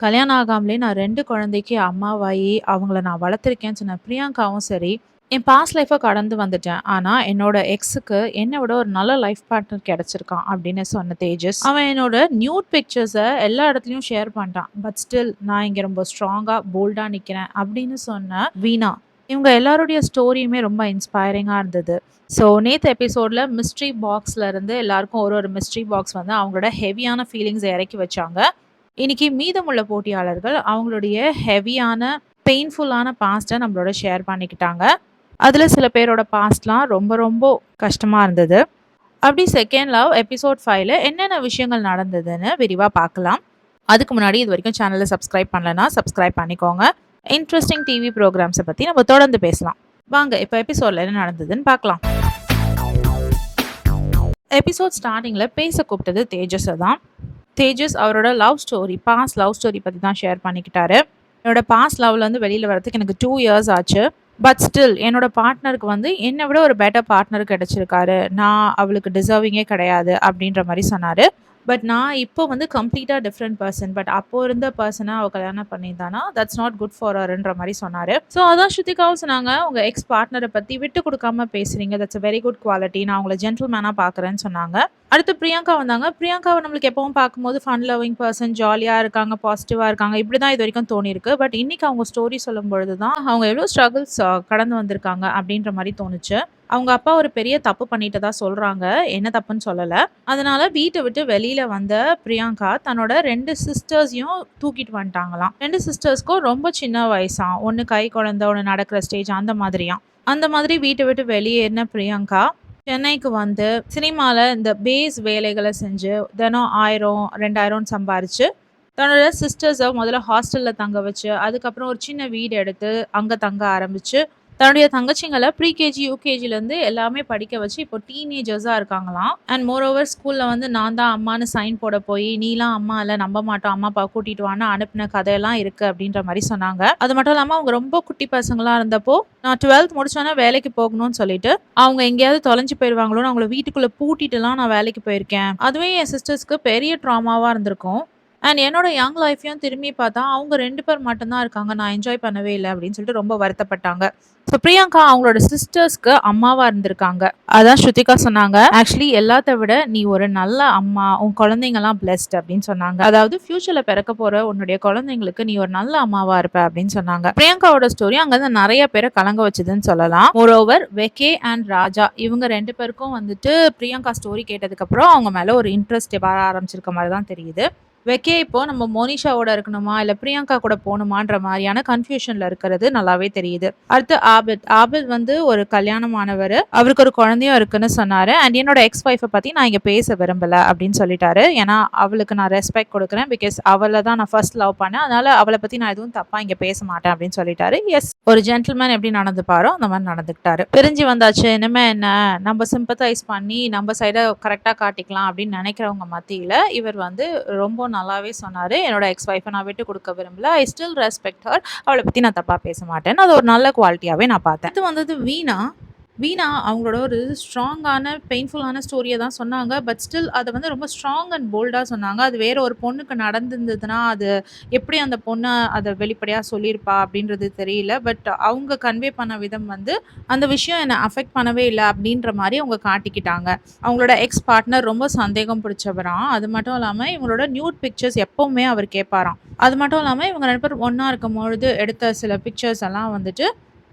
கல்யாணம் ஆகாமலே நான் 2 குழந்தைக்கு அம்மாவாயி, அவங்கள நான் வளர்த்துருக்கேன்னு சொன்ன பிரியங்காவும் சரி, என் பாஸ்ட் லைஃப்ப கடந்து வந்துட்டேன். ஆனா, என்னோட எக்ஸுக்கு என்ன விட ஒரு நல்ல லைஃப் பார்ட்னர் கிடைச்சிருக்கான் அப்படின்னு சொன்ன தேஜஸ். அவன் என்னோட நியூட் பிக்சர்ஸ எல்லா இடத்துலயும் ஷேர் பண்ட்டான். பட் ஸ்டில் நான் இங்க ரொம்ப ஸ்ட்ராங்கா, போல்டா நிக்கிறேன் அப்படின்னு சொன்ன வீணா. இவங்க எல்லாருடைய ஸ்டோரியுமே ரொம்ப இன்ஸ்பைரிங்கா இருந்தது. ஸோ நேத்து எபிசோட்ல மிஸ்ட்ரி பாக்ஸ்ல இருந்து எல்லாருக்கும் ஒரு ஒரு மிஸ்ட்ரி பாக்ஸ் வந்து அவங்களோட ஹெவியான ஃபீலிங்ஸ இறக்கி வச்சாங்க. இன்னைக்கு மீதமுள்ள போட்டியாளர்கள் அவங்களுடைய ஹெவியான, பெயின்ஃபுல்லான பாஸ்ட்ட நம்மளோட ஷேர் பண்ணிக்கிட்டாங்க. அதுல சில பேரோட பாஸ்ட்லாம் ரொம்ப ரொம்ப கஷ்டமா இருந்தது. அப்படி செகண்ட் லவ் எபிசோட் 5ல என்னென்ன விஷயங்கள் நடந்ததுன்னு விரிவா பார்க்கலாம். அதுக்கு முன்னாடி இது வரைக்கும் சேனலை சப்ஸ்கிரைப் பண்ணலனா சப்ஸ்கிரைப் பண்ணிக்கோங்க. இன்ட்ரெஸ்டிங் டிவி ப்ரோக்ராம்ஸை பத்தி நம்ம தொடர்ந்து பேசலாம். வாங்க இப்போ எபிசோட்ல என்ன நடந்ததுன்னு பார்க்கலாம். எபிசோட் ஸ்டார்டிங்ல பேச கூப்பிட்டது தேஜஸை தான். தேஜஸ் அவரோட பாஸ்ட் லவ் ஸ்டோரி பற்றி தான் ஷேர் பண்ணிக்கிட்டாரு. என்னோட பாஸ்ட் லவ்லேருந்து வெளியில் வரதுக்கு எனக்கு 2 இயர்ஸ் ஆச்சு. பட் ஸ்டில் என்னோட பார்ட்னருக்கு வந்து என்னை விட ஒரு பெட்டர் பார்ட்னர் கிடைச்சிருக்காரு. நான் அவளுக்கு டிசர்விங்கே கிடையாது அப்படின்ற மாதிரி சொன்னார். பட் நான் இப்போ வந்து கம்ப்ளீட்டாக டிஃப்ரெண்ட் பர்சன். பட் அப்போ இருந்த பர்சனை அவள் கல்யாணம் பண்ணியிருந்தானா தட்ஸ் நாட் குட் ஃபார் ஹர்ன்ற மாதிரி சொன்னார். ஸோ அதான் ஸ்ருதிகாவும் சொன்னாங்க, உங்கள் எக்ஸ் பார்ட்னரை பற்றி விட்டு கொடுக்காம பேசுகிறீங்க, that's a very good quality, நான் உங்களை ஜென்டில்மேனாக பார்க்குறேன்னு சொன்னாங்க. அடுத்து பிரியங்கா வந்தாங்க. பிரியங்காவை நம்மளுக்கு எப்பவும் பார்க்கும்போது ஃபன் லவ்விங் பர்சன், ஜாலியாக இருக்காங்க, பாசிட்டிவாக இருக்காங்க, இப்படி தான் இது வரைக்கும் தோணியிருக்கு. பட் இன்னைக்கு அவங்க ஸ்டோரி சொல்லும் பொழுது தான் அவங்க எவ்வளோ ஸ்ட்ரகிள்ஸ் கடந்து வந்திருக்காங்க அப்படின்ற மாதிரி தோணுச்சு. அவங்க அப்பா ஒரு பெரிய தப்பு பண்ணிட்டதா சொல்றாங்க. என்ன தப்புன்னு சொல்லல. அதனால வீட்டை விட்டு வெளியில வந்த பிரியங்கா தன்னோட 2 சிஸ்டர்ஸையும் தூக்கிட்டு வந்துட்டாங்களாம். 2 சிஸ்டர்ஸ்க்கும் ரொம்ப சின்ன வயசாம். ஒன்று கை குழந்தை, ஒன்று நடக்கிற ஸ்டேஜ், அந்த மாதிரியாம். அந்த மாதிரி வீட்டை விட்டு வெளியேறின பிரியங்கா சென்னைக்கு வந்து சினிமாவில் இந்த பேஸ் வேலைகளை செஞ்சு தினம் 1000 2000 சம்பாரிச்சு தன்னோட சிஸ்டர்ஸை முதல்ல ஹாஸ்டலில் தங்க வச்சு, அதுக்கப்புறம் ஒரு சின்ன வீடு எடுத்து அங்கே தங்க ஆரம்பிச்சு, தன்னுடைய தங்கச்சிங்களை ப்ரீகேஜி யூகேஜிலேருந்து எல்லாமே படிக்க வச்சு இப்போ டீனேஜர்ஸாக இருக்காங்களாம். அண்ட் மோரோவர் ஸ்கூலில் வந்து நான் தான் அம்மானு சைன் போட போய் நீலாம் அம்மா இல்லை நம்ப மாட்டோம், அம்மா அப்பா கூட்டிட்டு வான்னு அனுப்பின கதையெல்லாம் இருக்குது அப்படின்ற மாதிரி சொன்னாங்க. அது மட்டும் இல்லாமல் அவங்க ரொம்ப குட்டி பசங்களாக இருந்தப்போ நான் 12th முடிச்சோன்னா வேலைக்கு போகணும்னு சொல்லிட்டு அவங்க எங்கேயாவது தொலைஞ்சு போயிடுவாங்களோன்னு அவங்கள வீட்டுக்குள்ளே பூட்டிட்டுலாம் நான் வேலைக்கு போயிருக்கேன். அதுவே என் சிஸ்டர்ஸ்க்கு பெரிய ட்ராமாவாக இருந்திருக்கும். அண்ட் என்னோட யங் லைஃப்பையும் திரும்பி பார்த்தா அவங்க 2 பேர் மட்டும்தான் இருக்காங்க, நான் என்ஜாய் பண்ணவே இல்லை அப்படின்னு சொல்லிட்டு ரொம்ப வருத்தப்பட்டாங்க. ஸோ பிரியங்கா அவங்களோட சிஸ்டர்ஸ்க்கு அம்மாவா இருந்திருக்காங்க. அதான் ஸ்ருதிகா சொன்னாங்க, ஆக்சுவலி எல்லாத்த விட நீ ஒரு நல்ல அம்மா, உன் குழந்தைங்கலாம் பிளெஸ்ட் அப்படின்னு சொன்னாங்க. அதாவது ஃபியூச்சர்ல பிறக்க போற உன்னுடைய குழந்தைங்களுக்கு நீ ஒரு நல்ல அம்மாவா இருப்ப அப்படின்னு சொன்னாங்க. பிரியங்காவோட ஸ்டோரி அங்கிருந்து நிறைய பேரை கலங்க வச்சதுன்னு சொல்லலாம். மோரோவர் வெக்கே அண்ட் ராஜா இவங்க 2 பேருக்கும் வந்துட்டு பிரியங்கா ஸ்டோரி கேட்டதுக்கு அப்புறம் அவங்க மேல ஒரு இன்ட்ரெஸ்ட் வர ஆரம்பிச்சிருக்க மாதிரி தான் தெரியுது. வெக்கே இப்போ நம்ம மோனிஷாவோட இருக்கணுமா இல்ல பிரியங்கா கூட போகணுமான்ற மாதிரியான கன்ஃபியூஷன்ல இருக்கிறது நல்லாவே தெரியுது. அடுத்து ஆபித் வந்து ஒரு கல்யாணமானவர், அவருக்கு ஒரு குழந்தையும் இருக்குன்னு சொன்னாரு. அண்ட் என்னோட எக்ஸ் ஒய்ஃபை பத்தி நான் இங்க பேச விரும்பல அப்படின்னு சொல்லிட்டாரு. ஏன்னா அவளுக்கு நான் ரெஸ்பெக்ட் கொடுக்குறேன், பிகாஸ் அவளை தான் நான் ஃபர்ஸ்ட் லவ் பண்ணேன், அதனால அவளை பத்தி நான் எதுவும் தப்பா இங்க பேச மாட்டேன் அப்படின்னு சொல்லிட்டாரு. எஸ், ஒரு ஜென்டில்மேன் எப்படி நடந்துப்பாரோ அந்த மாதிரி நடந்துக்கிட்டாரு. பிரிஞ்சு வந்தாச்சு, இனிமே என்ன, நம்ம சிம்பத்தைஸ் பண்ணி நம்ம சைடை கரெக்டா காட்டிக்கலாம் அப்படின்னு நினைக்கிறவங்க மத்தியில இவர் வந்து ரொம்ப நல்லாவே சொன்னாரு, என்னோட எக்ஸ் ஒய்ஃபை நான் விட்டு கொடுக்க விரும்பல, ஐ ஸ்டில் ரெஸ்பெக்ட் ஹர், அவளை பற்றி நான் தப்பாக பேச மாட்டேன்னு அது ஒரு நல்ல குவாலிட்டியாகவே நான் பார்த்தேன். இது வந்தது வீணா அவங்களோட ஒரு ஸ்ட்ராங்கான பெயின்ஃபுல்லான ஸ்டோரியை தான் சொன்னாங்க. பட் ஸ்டில் அதை வந்து ரொம்ப ஸ்ட்ராங் அண்ட் போல்டாக சொன்னாங்க. அது வேற ஒரு பொண்ணுக்கு நடந்திருந்ததுன்னா அது எப்படி அந்த பொண்ணை அதை வெளிப்படையாக சொல்லியிருப்பா அப்படின்றது தெரியல. பட் அவங்க கன்வே பண்ண விதம் வந்து அந்த விஷயம் என்னை அஃபெக்ட் பண்ணவே இல்லை அப்படின்ற மாதிரி அவங்க காட்டிக்கிட்டாங்க. அவங்களோட எக்ஸ் பார்ட்னர் ரொம்ப சந்தேகம் பிடிச்சவராம். அது மட்டும் இல்லாமல் இவங்களோட நியூட் பிக்சர்ஸ் எப்போவுமே அவர் கேட்பாராம். அது மட்டும் இல்லாமல் இவங்க 2 பேர் ஒன்றா இருக்கும் பொழுது எடுத்த சில பிக்சர்ஸ் எல்லாம் வந்துட்டு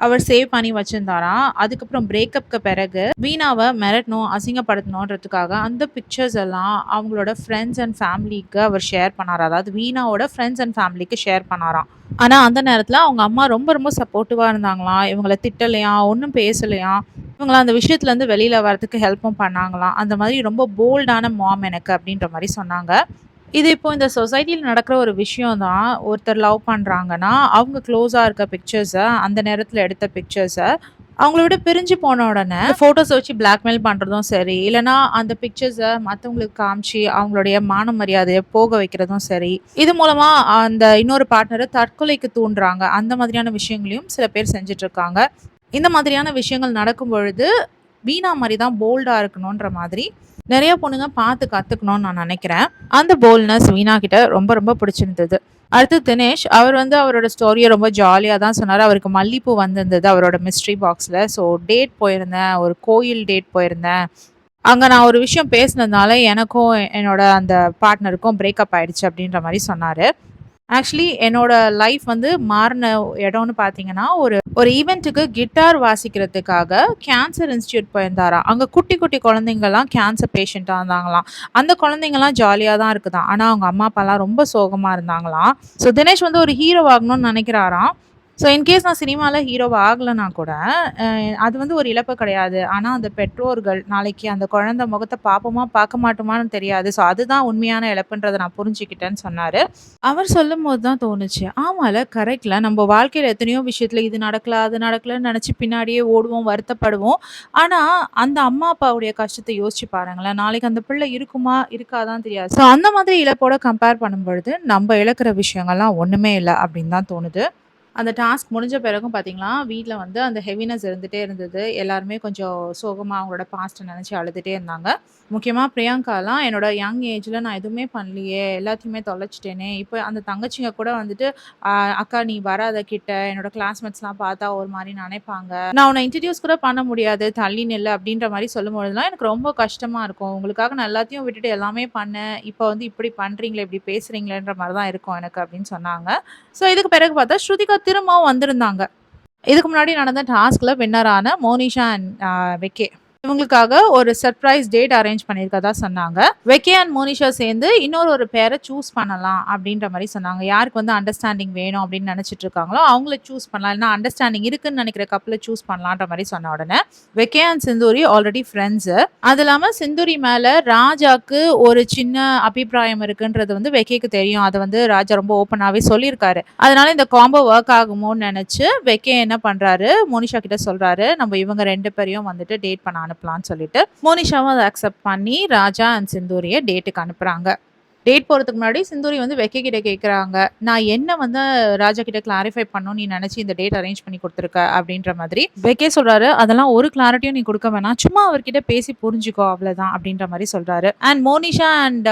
அவர் சேவ் பண்ணி வச்சிருந்தாராம். அதுக்கப்புறம் பிரேக்கப்க்கு பிறகு வீணாவை மிரட்டணும், அசிங்கப்படுத்தணுன்றதுக்காக அந்த பிக்சர்ஸ் எல்லாம் அவங்களோட ஃப்ரெண்ட்ஸ் அண்ட் ஃபேமிலிக்கு அவர் ஷேர் பண்ணாராம். அதாவது வீணாவோட ஃப்ரெண்ட்ஸ் அண்ட் ஃபேமிலிக்கு ஷேர் பண்ணாராம். ஆனால் அந்த நேரத்தில் அவங்க அம்மா ரொம்ப ரொம்ப சப்போர்ட்டிவாக இருந்தாங்களாம். இவங்களை திட்டலையா, ஒன்றும் பேசலையா, இவங்கள அந்த விஷயத்துலேருந்து வெளியில் வரதுக்கு ஹெல்ப்பும் பண்ணாங்களாம். அந்த மாதிரி ரொம்ப போல்டான மாம் எனக்கு அப்படின்ற மாதிரி சொன்னாங்க. இது இப்போ இந்த சொசைட்டியில் நடக்கிற ஒரு விஷயம் தான். ஒருத்தர் லவ் பண்ணுறாங்கன்னா அவங்க க்ளோஸாக இருக்க பிக்சர்ஸை, அந்த நேரத்தில் எடுத்த பிக்சர்ஸை அவங்கள விட பிரிஞ்சு போன உடனே ஃபோட்டோஸை வச்சு பிளாக்மெயில் பண்ணுறதும் சரி, இல்லைனா அந்த பிக்சர்ஸை மற்றவங்களுக்கு காமிச்சு அவங்களுடைய மான மரியாதையை போக வைக்கிறதும் சரி, இது மூலமாக அந்த இன்னொரு பார்ட்னரை தற்கொலைக்கு தூண்டுறாங்க. அந்த மாதிரியான விஷயங்களையும் சில பேர் செஞ்சிட்ருக்காங்க. இந்த மாதிரியான விஷயங்கள் நடக்கும் பொழுது வீணா மாதிரி தான் போல்டாக இருக்கணுன்ற மாதிரி நிறைய பொண்ணுங்க பார்த்து கற்றுக்கணும்னு நான் நினைக்கிறேன். அந்த போல்ட்னஸ் வீணா கிட்ட ரொம்ப ரொம்ப பிடிச்சிருந்தது. அடுத்து தினேஷ் அவர் வந்து அவரோட ஸ்டோரிய ரொம்ப ஜாலியா தான் சொன்னாரு. அவருக்கு மல்லிப்பூ வந்திருந்தது அவரோட மிஸ்ட்ரி பாக்ஸ்ல. ஸோ டேட் போயிருந்தேன். ஒரு கோயில் டேட் போயிருந்தேன். அங்க நான் ஒரு விஷயம் பேசினதுனால எனக்கும் என்னோட அந்த பார்ட்னருக்கும் பிரேக்கப் ஆயிடுச்சு அப்படின்ற மாரி சொன்னாரு. ஆக்சுவலி என்னோட லைஃப் வந்து மாறின இடம்னு பார்த்தீங்கன்னா, ஒரு ஒரு ஈவென்ட்டுக்கு கிட்டார் வாசிக்கிறதுக்காக கேன்சர் இன்ஸ்டிடியூட் போயிருந்தாராம். அங்க குட்டி, குட்டி குழந்தைங்கலாம் கேன்சர் பேஷண்ட்டா இருந்தாங்களாம். அந்த குழந்தைங்கலாம் ஜாலியா தான் இருக்குதாம். ஆனா, அவங்க அம்மா, அப்பாலாம் ரொம்ப சோகமா இருந்தாங்களாம். ஸோ தினேஷ் வந்து ஒரு ஹீரோ ஆகணும்னு நெனைக்கிறாராம். ஸோ இன்கேஸ் நான் சினிமால ஹீரோவா ஆகலனா கூட, அ அது வந்து ஒரு இழப்பு கிடையாது. ஆனா, அந்த பெற்றோர்கள் நாளைக்கு அந்த குழந்தை முகத்த பார்ப்போமா, பார்க்க மாட்டோமான்னு தெரியாது. ஸோ அதுதான் உண்மையான இழப்புன்றத நான் புரிஞ்சுக்கிட்டேன்னு சொன்னாரு. அவர் சொல்லும்போது தான் தோணுச்சு. ஆமால்ல, கரெக்ட்ல. நம்ம வாழ்க்கையில எத்தனையோ விஷயத்துல இது நடக்கல, அது நடக்கலன்னு நெனச்சு பின்னாடியே ஓடுவோம், வருத்தப்படுவோம். ஆனா, அந்த அம்மா, அப்பாவுடைய கஷ்டத்த யோசிச்சு பாருங்களேன். நாளைக்கு அந்த பிள்ளை இருக்குமா, இருக்காதான்னு தெரியாது. ஸோ அந்த மாதிரி இழப்போட கம்பேர் பண்ணும்பொழுது, நம்ப இழக்கிற விஷயங்கள்லாம் ஒண்ணுமே இல்ல அப்படின்னு தான் தோணுது. அந்த டாஸ்க் முடிஞ்ச பிறகும் பார்த்தீங்கன்னா, வீட்ல வந்து அந்த ஹெவினஸ் இருந்துட்டே இருந்தது. எல்லாருமே கொஞ்சம் சோகமா அவங்களோட பாஸ்ட்ட நெனச்சு அழுதுட்டே இருந்தாங்க. முக்கியமா பிரியங்காலாம், "என்னோட யங் ஏஜ்ல நான் எதுவுமே பண்ணலையே! எல்லாத்தையுமே தொலைச்சுட்டேனே! இப்ப அந்த தங்கச்சிங்க கூட வந்துட்டு, அ அக்கா நீ வராத கிட்ட. என்னோட கிளாஸ்மேட்ஸ்லாம் பார்த்தா ஒரு மாரி நெனைப்பாங்க. நான் உன்ன இன்ட்ரோடியூஸ் கூட பண்ண முடியாது. தள்ளி நில்லு." அப்படின்ற மாரி சொல்லும்பொழுதெல்லாம் எனக்கு ரொம்ப கஷ்டமா இருக்கும். உங்களுக்காக நான் எல்லாத்தையும் விட்டுட்டு எல்லாமே பண்ணேன். இப்ப வந்து இப்படி பண்றீங்களே! இப்படி பேசுறீங்களேன்ற மாரி தான் இருக்கும் எனக்கு அப்படின்னு சொன்னாங்க. ஸோ இதுக்கு பிறகு பார்த்தா ஸ்ருதிகா திரும்பவும் வந்திருந்தாங்க. இதுக்கு முன்னாடி நடந்த டாஸ்க்ல வின்னரான மோனிஷா அண்ட் வெக்கே. இவங்களுக்காக ஒரு சர்ப்ரைஸ் டேட் அரேஞ்ச் பண்ணியிருக்கதா சொன்னாங்க. வெக்கே அண்ட் மோனிஷா சேர்ந்து இன்னொரு ஒரு பேர சூஸ் பண்ணலாம் அப்படின்ற மாரி சொன்னாங்க. யாருக்கு வந்து அண்டர்ஸ்டாண்டிங் வேணும் அப்படின்னு நெனச்சிட்டு இருக்காங்களோ, அவங்கள சூஸ் பண்ணலாம். இல்லன்னா அண்டர்ஸ்டாண்டிங் இருக்குன்னு நெனைக்கிற கப்பில சூஸ் பண்ணலான்ற மாரி சொன்ன உடனே, வெக்கே அண்ட் சிந்தூரி ஆல்ரெடி ஃப்ரெண்ட்ஸு. அது இல்லாம சிந்தூரி மேல ராஜாக்கு ஒரு சின்ன அபிப்பிராயம் இருக்குன்றது வந்து வெக்கேக்கு தெரியும். அத வந்து ராஜா ரொம்ப ஓப்பனாவே சொல்லியிருக்காரு. அதனால இந்த காம்போ ஒர்க் ஆகுமோன்னு நெனச்சு, வெக்கே என்ன பண்றாரு, மோனிஷா கிட்ட சொல்றாரு, "நம்ம இவங்க 2 பேரையும் வந்துட்டு டேட் பண்ண அனுப்பலாம்ன்னு" சொல்லிட்டு, மோனிஷாவும் அத அக்செப்ட் பண்ணி, ராஜா அண்ட் சிந்தூரிய டேட்டுக்கு அனுப்புறாங்க. டேட் போறதுக்கு முன்னாடி சிந்தூரி வந்து வெக்கி கிட்ட கேட்குறாங்க. "நான் என்ன வந்து ராஜா கிட்ட கிளாரிஃபை பண்ணணும்னு நீ நெனச்சு இந்த டேட் அரேஞ்ச் பண்ணி குடுத்துருக்க?" அப்படின்ற மாதிரி. வெக்கே சொல்றாரு, "அதெல்லாம் ஒரு கிளாரிட்டியும் நீ குடுக்க வேணாம். சும்மா அவர்கிட்ட பேசி புரிஞ்சுக்கோ அவ்வளதான்." அப்படின்ற மாரி சொல்றாரு. அண்ட் மோனிஷா அண்ட்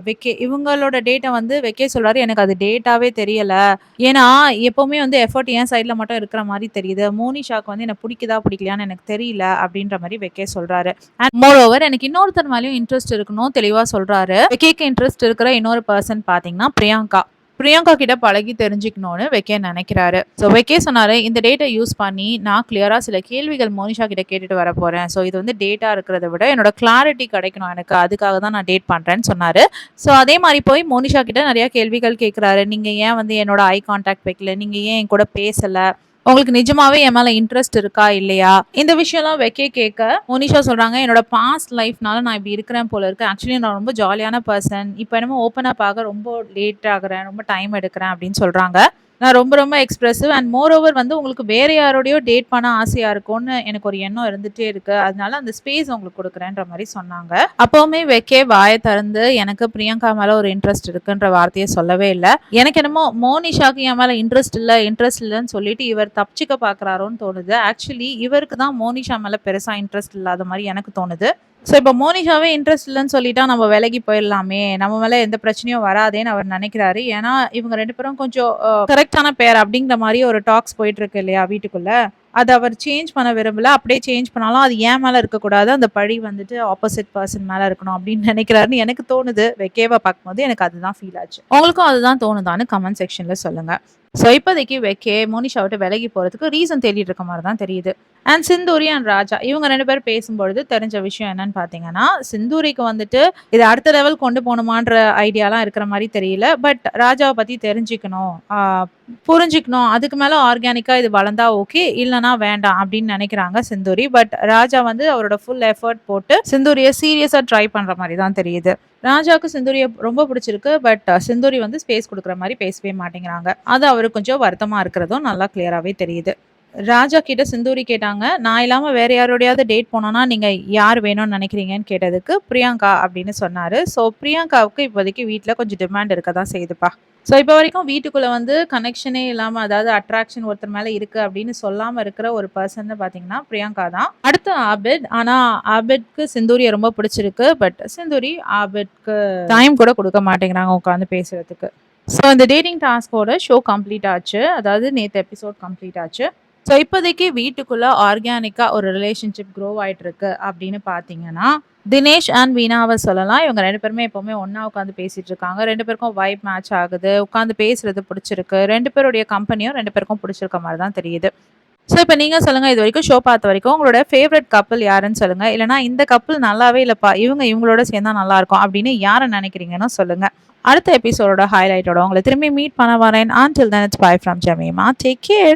வெக்கே இவங்களோட டேட்ட வந்து வெக்கே சொல்றாரு, "எனக்கு அது டேட்டாவே தெரியல. ஏன்னா, எப்பவுமே வந்து எஃபோர்ட் என் சைட்ல மட்டும் இருக்கிற மாரி தெரியுது. மோனிஷாக்கு வந்து என்ன பிடிக்குதா, பிடிக்கலையான்னு எனக்கு தெரியல." அப்படின்ற மாரி வெக்கே சொல்றாரு. அண்ட் மோரோவர் எனக்கு இன்னொருத்தர் மேலயும் இன்ட்ரெஸ்ட் இருக்குன்னும் தெளிவா சொல்றாரு. வெக்கேக்கு இன்ட்ரெஸ்ட் இருக்கிற இன்னொரு பெர்சன் பார்த்தீங்கன்னா, பிரியங்கா. பிரியங்கா கிட்ட பழகி தெரிஞ்சுக்கணும்னு வெக்கே நெனைக்கிறாரு. ஸோ வெக்கே சொன்னாரு, "இந்த டேட்ட யூஸ் பண்ணி நான் கிளியரா சில கேள்விகள் மோனிஷா கிட்ட கேட்டுட்டு வரப்போறேன். ஸோ இது வந்து டேட்டா இருக்கிறத விட என்னோட கிளாரிட்டி கிடைக்கணும் எனக்கு. அதுக்காக தான் நான் டேட் பண்றேன்னு" சொன்னாரு. ஸோ அதே மாரி போய் மோனிஷா கிட்ட நெறைய கேள்விகள் கேட்கிறாரு. "நீங்க ஏன் வந்து என்னோட ஐ கான்டாக்ட் வைக்கல? நீங்க ஏன் என் கூட பேசல? உங்களுக்கு நிஜமாவே என் மேல இன்ட்ரெஸ்ட் இருக்கா? இல்லையா?" இந்த விஷயம்லாம் வெக்கே கேட்க, மோனிஷா சொல்றாங்க, "என்னோட பாஸ்ட் லைஃப்னால நான் இப்படி இருக்கிறேன் போல இருக்கு. ஆக்சுவலி நான் ரொம்ப ஜாலியான பெர்சன். இப்ப என்னமோ ஓப்பன் அப் ஆக ரொம்ப லேட் ஆகுறேன். ரொம்ப டைம் எடுக்கிறேன்." அப்படின்னு சொல்றாங்க. நான் ரொம்ப ரொம்ப எக்ஸ்பிரசிவ் அண்ட் மோர் ஓவர் வந்து உங்களுக்கு வேற யாரோடையோ டேட் பண்ண ஆசையா இருக்கும்னு எனக்கு ஒரு எண்ணம் இருந்துட்டே இருக்கு. அதனால அந்த ஸ்பேஸ் உங்களுக்கு குடுக்குறேன்ற மாரி சொன்னாங்க. அப்பவுமே வெக்கே வாய திறந்து எனக்கு பிரியங்கா மேல ஒரு இன்ட்ரெஸ்ட் இருக்குன்ற வார்த்தைய சொல்லவே இல்ல. எனக்கு என்னமோ மோனிஷாக்கு என் மேல இன்ட்ரெஸ்ட் இல்லன்னு சொல்லிட்டு இவர் தப்பிச்சுக்க பார்க்குறாரோன்னு தோணுது. ஆக்சுவலி இவருக்கு தான் மோனிஷா மேல பெருசா இன்ட்ரெஸ்ட் இல்லாத மாரி எனக்கு தோணுது. ஸோ இப்போ மோனிஷாவே இன்ட்ரெஸ்ட் இல்லன்னு சொல்லிட்டா நம்ம விலகி போயிரலாமே! நம்ம மேல எந்த பிரச்சனையும் வராதேன்னு அவர் நெனைக்கிறாரு. ஏன்னா, இவங்க 2 பேரும் கொஞ்சம் கரெக்ட்டான பேர் அப்படிங்கிற மாரி ஒரு டாக்ஸ் போயிட்டு இருக்கு இல்லையா வீட்டுக்குள்ள. அத அவர் சேஞ்ச் பண்ண விரும்பல. அப்படியே சேஞ்ச் பண்ணாலும் அது என் மேல இருக்கக்கூடாது. அந்த பழி வந்துட்டு ஆப்போசிட் பெர்சன் மேல இருக்கணும் அப்படின்னு நெனைக்கிறாருன்னு எனக்கு தோணுது. வெக்கேவ பார்க்கும்போது எனக்கு அதுதான் ஃபீல் ஆச்சு. உங்களுக்கும் அதுதான் தோணுதான்னு கமெண்ட் செக்ஷன்ல சொல்லுங்க. ஸோ இப்போதைக்கு வெக்கே மோனிஷா விட்டு விலகி போறதுக்கு ரீசன் தேடிட்டு இருக்க மாரி தான் தெரியுது. அண்ட் சிந்தூரி அண்ட் ராஜா இவங்க 2 பேரும் பேசும்பொழுது தெரிஞ்ச விஷயம் என்னன்னு பார்த்தீங்கன்னா, சிந்தூரிக்கு வந்துட்டு இத அடுத்த லெவல் கொண்டு போணுமான்ற ஐடியாலாம் இருக்கிற மாரி தெரியல. பட் ராஜாவ பத்தி தெரிஞ்சுக்கணும். புரிஞ்சுக்கணும். அதுக்கு மேல ஆர்கானிக்கா இது வளர்ந்தா ஓகே. இல்லன்னா வேண்டாம் அப்படின்னு நெனைக்கிறாங்க சிந்தூரி. பட் ராஜா வந்து அவரோட ஃபுல் எஃபோர்ட் போட்டு சிந்தூரிய சீரியஸா ட்ரை பண்ற மாரி தான் தெரியுது. ராஜாவுக்கு சிந்தூரிய ரொம்ப பிடிச்சிருக்கு. பட் சிந்தூரி வந்து ஸ்பேஸ் குடுக்குற மாரி பேசவே மாட்டேங்கிறாங்க. அது அவருக்கு கொஞ்சம் வருத்தமா இருக்கிறதும் நல்லா கிளியராவே தெரியுது. ராஜா கிட்ட சிந்தூரி கேட்டாங்க, "நான் இல்லாம வேற யாரோடையாவது டேட் போனோம்னா, நீங்க யார் வேணும்னு நெனைக்கிறீங்கன்னு?" கேட்டதுக்கு, "பிரியங்கா" அப்படின்னு சொன்னாரு. ஸோ பிரியங்காவுக்கு இப்போதைக்கு வீட்ல கொஞ்சம் டிமாண்ட் இருக்க தான் செய்யுதுப்பா. ஸோ இப்போ வரைக்கும் வீட்டுக்குள்ள வந்து கனெக்ஷனே இல்லாம, அதாவது அட்ராக்ஷன் ஒருத்தர் மேல இருக்கு அப்படின்னு சொல்லாம இருக்கிற ஒரு பெர்சன்னு பார்த்தீங்கன்னா, பிரியங்கா தான். அடுத்து ஆபித். ஆனா ஆபித்க்கு சிந்தூரிய ரொம்ப பிடிச்சிருக்கு. பட் சிந்தூரி ஆபித்க்கு டைம் கூட குடுக்க மாட்டேங்கிறாங்க உட்காந்து பேசுறதுக்கு. ஸோ இந்த டேட்டிங் டாஸ்க்கோட ஷோ கம்ப்ளீட் ஆச்சு. அதாவது நேத்து எபிசோட் கம்ப்ளீட் ஆச்சு. ஸோ இப்போதைக்கு வீட்டுக்குள்ள ஆர்கானிக்கா ஒரு ரிலேஷன்ஷிப் க்ரோ ஆயிட்டு இருக்கு அப்படின்னு பார்த்தீங்கன்னா, தினேஷ் அண்ட் வீணாவ சொல்லலாம். இவங்க 2 பேருமே எப்பவுமே ஒண்ணா உட்காந்து பேசிட்டு இருக்காங்க. 2 பேருக்கும் வைப் மேட்ச் ஆகுது. உட்காந்து பேசுறது பிடிச்சிருக்கு. 2 பேருடைய கம்பெனியும் 2 பேருக்கும் பிடிச்சிருக்க மாரி தான் தெரியுது. ஸோ இப்ப நீங்க சொல்லுங்க, இதுவரைக்கும் ஷோ பார்த்த வரைக்கும் உங்களோட ஃபேவரைட் கப்பிள் யாருன்னு சொல்லுங்க. இல்லன்னா இந்த கப்பிள் நல்லாவே இல்லப்பா, இவங்களோட சேர்ந்தா நல்லா இருக்கும் அப்படின்னு யார நினைக்கிறீங்கன்னு சொல்லுங்க. அடுத்த எபிசோடோட ஹைலைட்டோட உங்கள திரும்பி மீட் பண்ண வரேன். Until then, it's bye from Jamima. Take care.